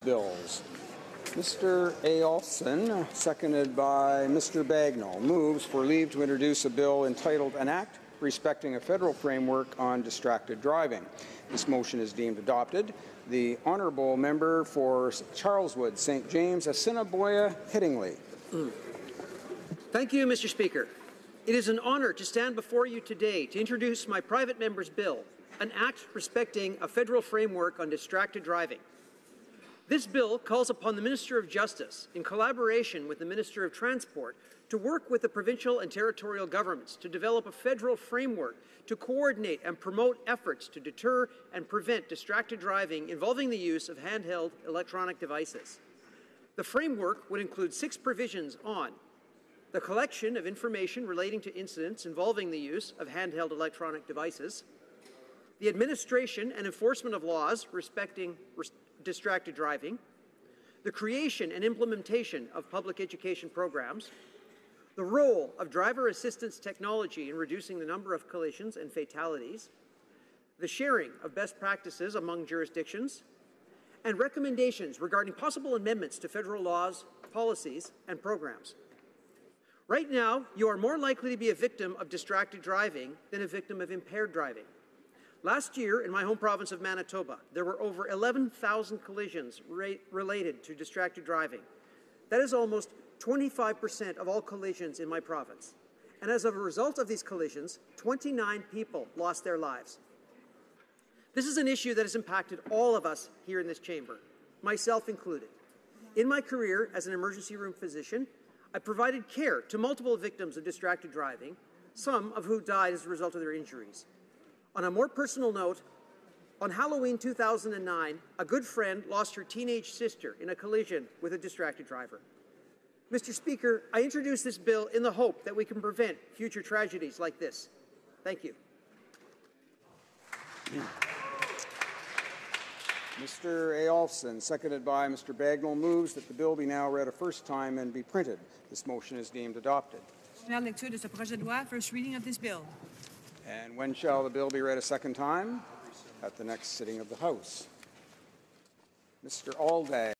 bills. Mr. Aolson, seconded by Mr. Bagnall, moves for leave to introduce a bill entitled An Act Respecting a Federal Framework on Distracted Driving. This motion is deemed adopted. The Honourable Member for Charleswood, St. James, Assiniboia, Hittingley. Thank you, Mr. Speaker. It is an honour to stand before you today to introduce my private member's bill, An Act Respecting a Federal Framework on Distracted Driving. This bill calls upon the Minister of Justice, in collaboration with the Minister of Transport, to work with the provincial and territorial governments to develop a federal framework to coordinate and promote efforts to deter and prevent distracted driving involving the use of handheld electronic devices. The framework would include 6 provisions on the collection of information relating to incidents involving the use of handheld electronic devices, the administration and enforcement of laws respecting distracted driving, the creation and implementation of public education programs, the role of driver assistance technology in reducing the number of collisions and fatalities, the sharing of best practices among jurisdictions, and recommendations regarding possible amendments to federal laws, policies, and programs. Right now, you are more likely to be a victim of distracted driving than a victim of impaired driving. Last year, in my home province of Manitoba, there were over 11,000 collisions related to distracted driving. That is almost 25% of all collisions in my province. And as a result of these collisions, 29 people lost their lives. This is an issue that has impacted all of us here in this chamber, myself included. In my career as an emergency room physician, I provided care to multiple victims of distracted driving, some of who died as a result of their injuries. On a more personal note, on Halloween 2009, a good friend lost her teenage sister in a collision with a distracted driver. Mr. Speaker, I introduce this bill in the hope that we can prevent future tragedies like this. Thank you. Mr. Aolson, seconded by Mr. Bagnall, moves that the bill be now read a first time and be printed. This motion is deemed adopted. Première lecture de ce projet de loi, first reading of this bill. And when shall the bill be read a second time? At the next sitting of the House. Mr. Alday.